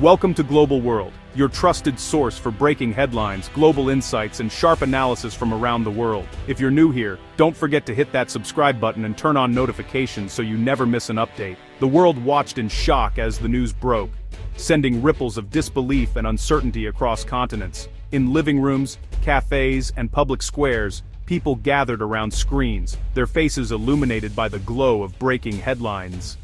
Welcome to Global World, your trusted source for breaking headlines, global insights, and sharp analysis from around the world. If you're new here, don't forget to hit that subscribe button and turn on notifications so you never miss an update. The world watched in shock as the news broke, sending ripples of disbelief and uncertainty across continents. In living rooms, cafes, and public squares, people gathered around screens, their faces illuminated by the glow of breaking headlines.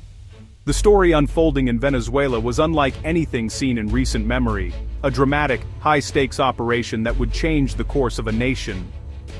The story unfolding in Venezuela was unlike anything seen in recent memory, a dramatic, high-stakes operation that would change the course of a nation.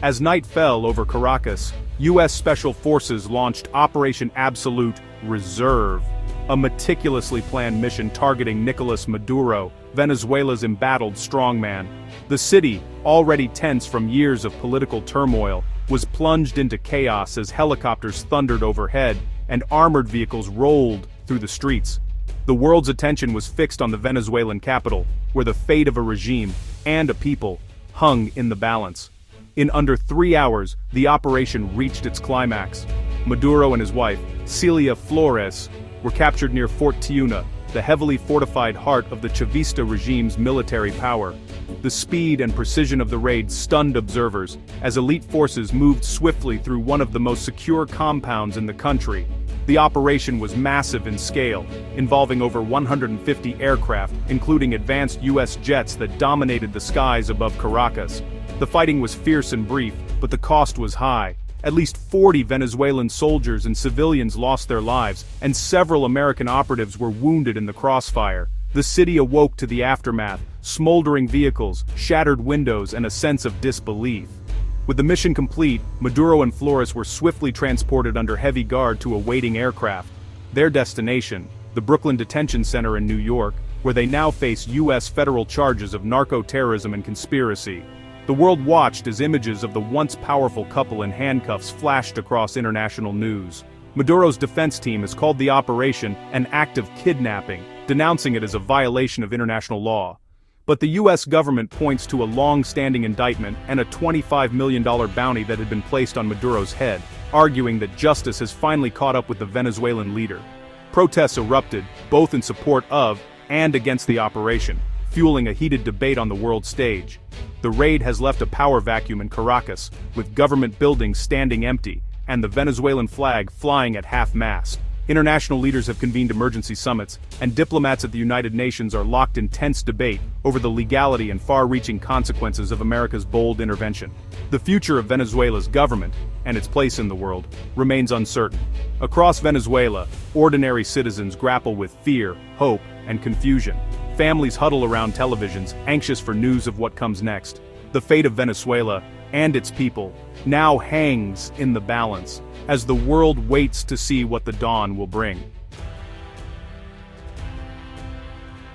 As night fell over Caracas, U.S. Special Forces launched Operation Absolute Reserve, a meticulously planned mission targeting Nicolas Maduro, Venezuela's embattled strongman. The city, already tense from years of political turmoil, was plunged into chaos as helicopters thundered overhead and armored vehicles rolled through the streets. The world's attention was fixed on the Venezuelan capital, where the fate of a regime and a people hung in the balance. In under 3 hours, the operation reached its climax. Maduro and his wife, Celia Flores, were captured near Fort Tiuna, the heavily fortified heart of the Chavista regime's military power. The speed and precision of the raid stunned observers, as elite forces moved swiftly through one of the most secure compounds in the country. The operation was massive in scale, involving over 150 aircraft, including advanced U.S. jets that dominated the skies above Caracas. The fighting was fierce and brief, but the cost was high. At least 40 Venezuelan soldiers and civilians lost their lives, and several American operatives were wounded in the crossfire. The city awoke to the aftermath, smoldering vehicles, shattered windows, and a sense of disbelief. With the mission complete, Maduro and Flores were swiftly transported under heavy guard to a waiting aircraft. Their destination, the Brooklyn Detention Center in New York, where they now face U.S. federal charges of narco-terrorism and conspiracy. The world watched as images of the once powerful couple in handcuffs flashed across international news. Maduro's defense team has called the operation an act of kidnapping, denouncing it as a violation of international law. But the U.S. government points to a long-standing indictment and a $25 million bounty that had been placed on Maduro's head, arguing that justice has finally caught up with the Venezuelan leader. Protests erupted, both in support of and against the operation, fueling a heated debate on the world stage. The raid has left a power vacuum in Caracas, with government buildings standing empty, and the Venezuelan flag flying at half-mast. International leaders have convened emergency summits, and diplomats at the United Nations are locked in tense debate over the legality and far-reaching consequences of America's bold intervention. The future of Venezuela's government, and its place in the world, remains uncertain. Across Venezuela, ordinary citizens grapple with fear, hope, and confusion. Families huddle around televisions, anxious for news of what comes next. The fate of Venezuela, and its people, now hangs in the balance, as the world waits to see what the dawn will bring.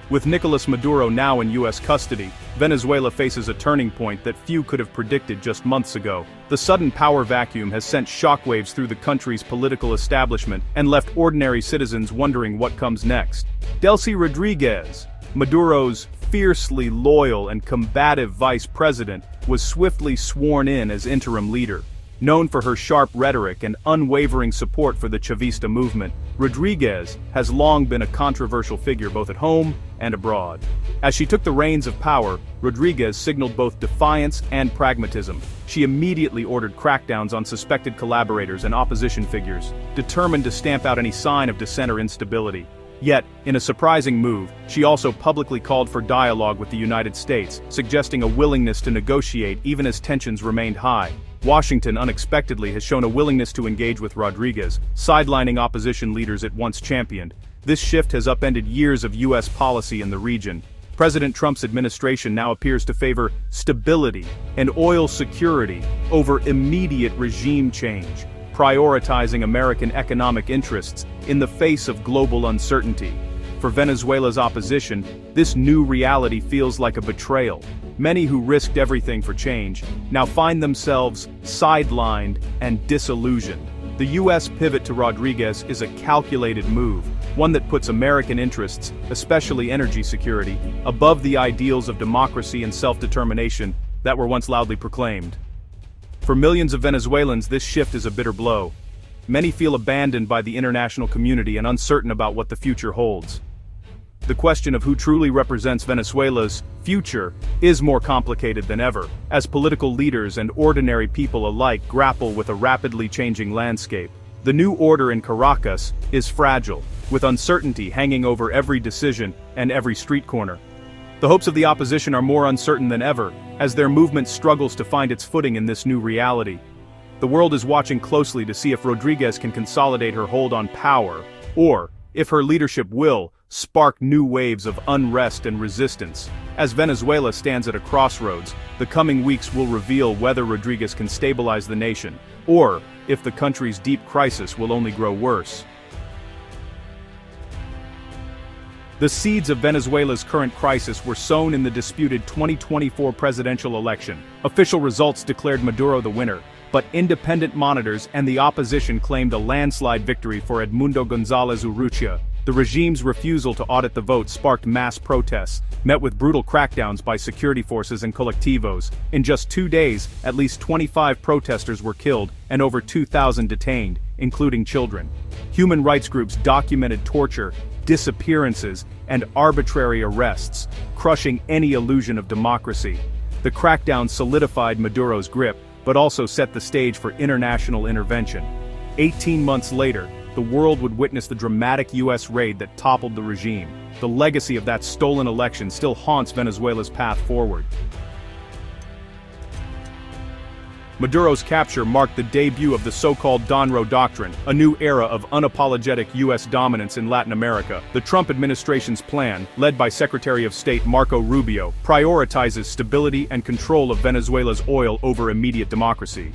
With Nicolas Maduro now in U.S. custody, Venezuela faces a turning point that few could have predicted just months ago. The sudden power vacuum has sent shockwaves through the country's political establishment and left ordinary citizens wondering what comes next. Delcy Rodríguez, Maduro's fiercely loyal and combative vice president, was swiftly sworn in as interim leader. Known for her sharp rhetoric and unwavering support for the Chavista movement, Rodríguez has long been a controversial figure both at home and abroad. As she took the reins of power, Rodríguez signaled both defiance and pragmatism. She immediately ordered crackdowns on suspected collaborators and opposition figures, determined to stamp out any sign of dissent or instability. Yet, in a surprising move, she also publicly called for dialogue with the United States, suggesting a willingness to negotiate even as tensions remained high. Washington unexpectedly has shown a willingness to engage with Rodríguez, sidelining opposition leaders it once championed. This shift has upended years of U.S. policy in the region. President Trump's administration now appears to favor stability and oil security over immediate regime change, prioritizing American economic interests in the face of global uncertainty. For Venezuela's opposition, this new reality feels like a betrayal. Many who risked everything for change now find themselves sidelined and disillusioned. The U.S. pivot to Rodríguez is a calculated move, one that puts American interests, especially energy security, above the ideals of democracy and self-determination that were once loudly proclaimed. For millions of Venezuelans, this shift is a bitter blow. Many feel abandoned by the international community and uncertain about what the future holds. the question of who truly represents Venezuela's future is more complicated than ever, as political leaders and ordinary people alike grapple with a rapidly changing landscape. The new order in Caracas is fragile, with uncertainty hanging over every decision and every street corner. The hopes of the opposition are more uncertain than ever, as their movement struggles to find its footing in this new reality. The world is watching closely to see if Rodríguez can consolidate her hold on power, or if her leadership will spark new waves of unrest and resistance. As Venezuela stands at a crossroads, the coming weeks will reveal whether Rodríguez can stabilize the nation, or if the country's deep crisis will only grow worse. The seeds of Venezuela's current crisis were sown in the disputed 2024 presidential election. Official results declared Maduro the winner, but independent monitors and the opposition claimed a landslide victory for Edmundo González Urrutia. The regime's refusal to audit the vote sparked mass protests, met with brutal crackdowns by security forces and colectivos. In just 2 days, at least 25 protesters were killed and over 2,000 detained, including children. Human rights groups documented torture, disappearances, and arbitrary arrests, crushing any illusion of democracy. The crackdown solidified Maduro's grip, but also set the stage for international intervention. 18 months later, the world would witness the dramatic U.S. raid that toppled the regime. The legacy of that stolen election still haunts Venezuela's path forward. Maduro's capture marked the debut of the so-called Donro Doctrine, a new era of unapologetic U.S. dominance in Latin America. The Trump administration's plan, led by Secretary of State Marco Rubio, prioritizes stability and control of Venezuela's oil over immediate democracy.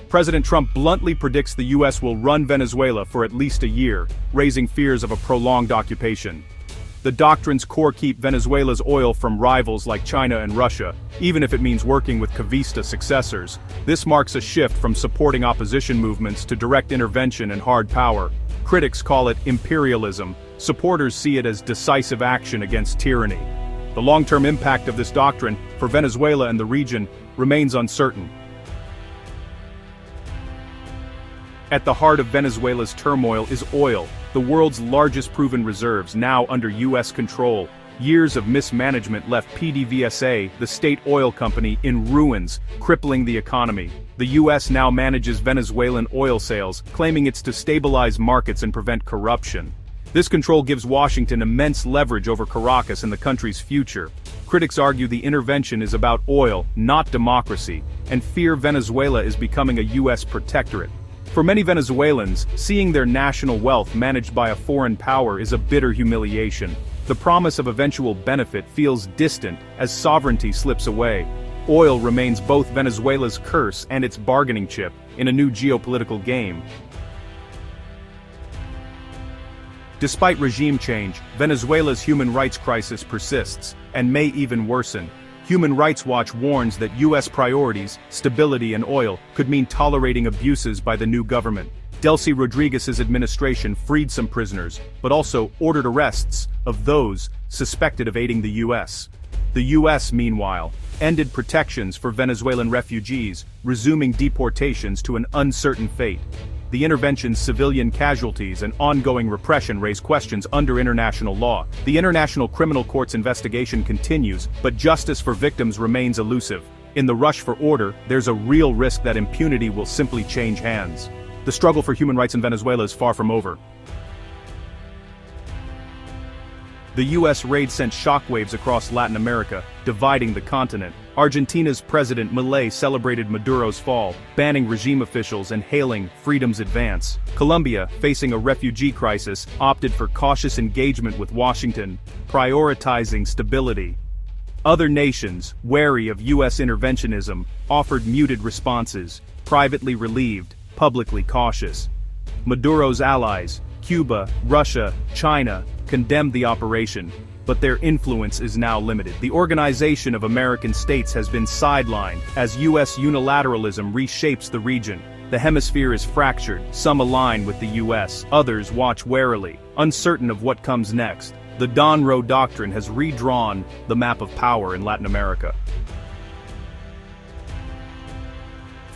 President Trump bluntly predicts the U.S. will run Venezuela for at least a year, raising fears of a prolonged occupation. The doctrine's core keep Venezuela's oil from rivals like China and Russia, even if it means working with Chavista successors. This marks a shift from supporting opposition movements to direct intervention and hard power. Critics call it imperialism. Supporters see it as decisive action against tyranny. The long-term impact of this doctrine for Venezuela and the region remains uncertain. At the heart of Venezuela's turmoil is oil, the world's largest proven reserves now under U.S. control. Years of mismanagement left PDVSA, the state oil company, in ruins, crippling the economy. The U.S. now manages Venezuelan oil sales, claiming it's to stabilize markets and prevent corruption. This control gives Washington immense leverage over Caracas and the country's future. Critics argue the intervention is about oil, not democracy, and fear Venezuela is becoming a U.S. protectorate. For many Venezuelans, seeing their national wealth managed by a foreign power is a bitter humiliation. The promise of eventual benefit feels distant as sovereignty slips away. Oil remains both Venezuela's curse and its bargaining chip in a new geopolitical game. Despite regime change, Venezuela's human rights crisis persists, and may even worsen. Human Rights Watch warns that U.S. priorities, stability and oil, could mean tolerating abuses by the new government. Delcy Rodríguez's administration freed some prisoners, but also ordered arrests of those suspected of aiding the U.S. The U.S., meanwhile, ended protections for Venezuelan refugees, resuming deportations to an uncertain fate. The intervention's civilian casualties and ongoing repression raise questions under international law. The International Criminal Court's investigation continues, but justice for victims remains elusive. In the rush for order, there's a real risk that impunity will simply change hands. The struggle for human rights in Venezuela is far from over. The U.S. raid sent shockwaves across Latin America, dividing the continent. Argentina's President Milei celebrated Maduro's fall, banning regime officials and hailing freedom's advance. Colombia, facing a refugee crisis, opted for cautious engagement with Washington, prioritizing stability. Other nations, wary of U.S. interventionism, offered muted responses, privately relieved, publicly cautious. Maduro's allies, Cuba, Russia, China, condemned the operation, but their influence is now limited. The Organization of American States has been sidelined as U.S. unilateralism reshapes the region. The hemisphere is fractured, some align with the U.S., others watch warily, uncertain of what comes next. The Donro Doctrine has redrawn the map of power in Latin America.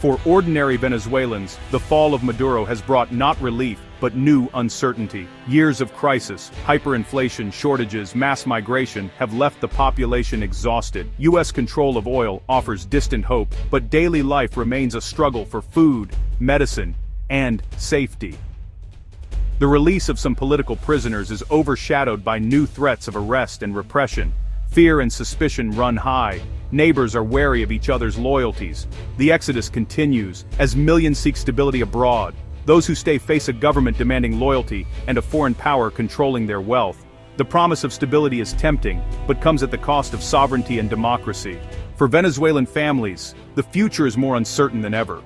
For ordinary Venezuelans, the fall of Maduro has brought not relief, but new uncertainty. Years of crisis, hyperinflation, shortages, mass migration have left the population exhausted. U.S. control of oil offers distant hope, but daily life remains a struggle for food, medicine, and safety. The release of some political prisoners is overshadowed by new threats of arrest and repression. Fear and suspicion run high. Neighbors are wary of each other's loyalties. The exodus continues, as millions seek stability abroad. Those who stay face a government demanding loyalty and a foreign power controlling their wealth. The promise of stability is tempting, but comes at the cost of sovereignty and democracy. For Venezuelan families, the future is more uncertain than ever.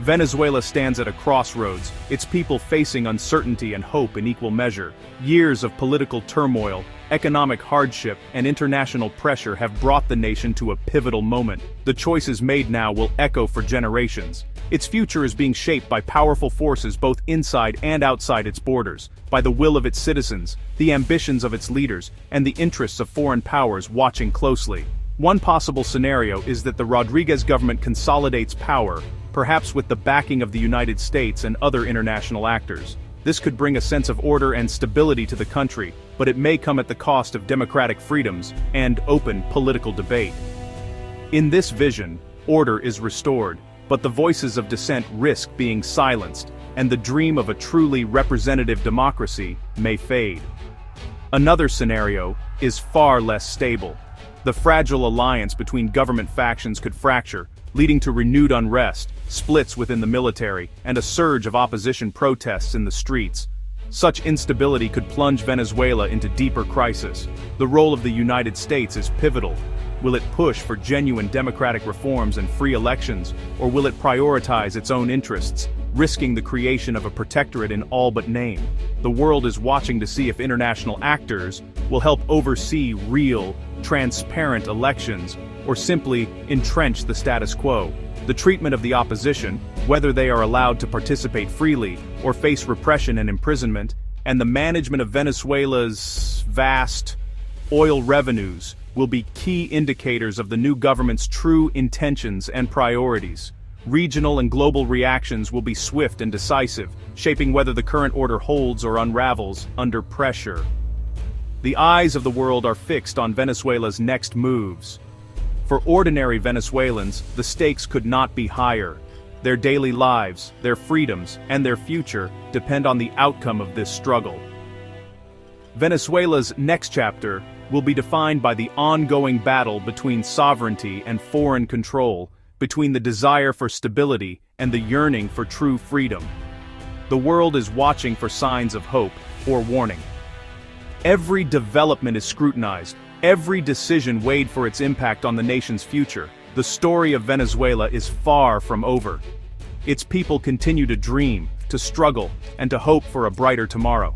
Venezuela stands at a crossroads, its people facing uncertainty and hope in equal measure. Years of political turmoil, economic hardship, and international pressure have brought the nation to a pivotal moment. The choices made now will echo for generations. Its future is being shaped by powerful forces both inside and outside its borders, by the will of its citizens, the ambitions of its leaders, and the interests of foreign powers watching closely. One possible scenario is that the Rodríguez government consolidates power, perhaps with the backing of the United States and other international actors. This could bring a sense of order and stability to the country, but it may come at the cost of democratic freedoms and open political debate. In this vision, order is restored, but the voices of dissent risk being silenced, and the dream of a truly representative democracy may fade. Another scenario is far less stable. The fragile alliance between government factions could fracture, leading to renewed unrest, splits within the military, and a surge of opposition protests in the streets. Such instability could plunge Venezuela into deeper crisis. The role of the United States is pivotal. Will it push for genuine democratic reforms and free elections, or will it prioritize its own interests, risking the creation of a protectorate in all but name? The world is watching to see if international actors will help oversee real, transparent elections, or simply entrench the status quo. The treatment of the opposition, whether they are allowed to participate freely or face repression and imprisonment, and the management of Venezuela's vast oil revenues will be key indicators of the new government's true intentions and priorities. Regional and global reactions will be swift and decisive, shaping whether the current order holds or unravels under pressure. The eyes of the world are fixed on Venezuela's next moves. For ordinary Venezuelans, the stakes could not be higher. Their daily lives, their freedoms, and their future depend on the outcome of this struggle. Venezuela's next chapter will be defined by the ongoing battle between sovereignty and foreign control, between the desire for stability and the yearning for true freedom. The world is watching for signs of hope or warning. Every development is scrutinized, every decision weighed for its impact on the nation's future. The story of Venezuela is far from over. Its people continue to dream, to struggle, and to hope for a brighter tomorrow.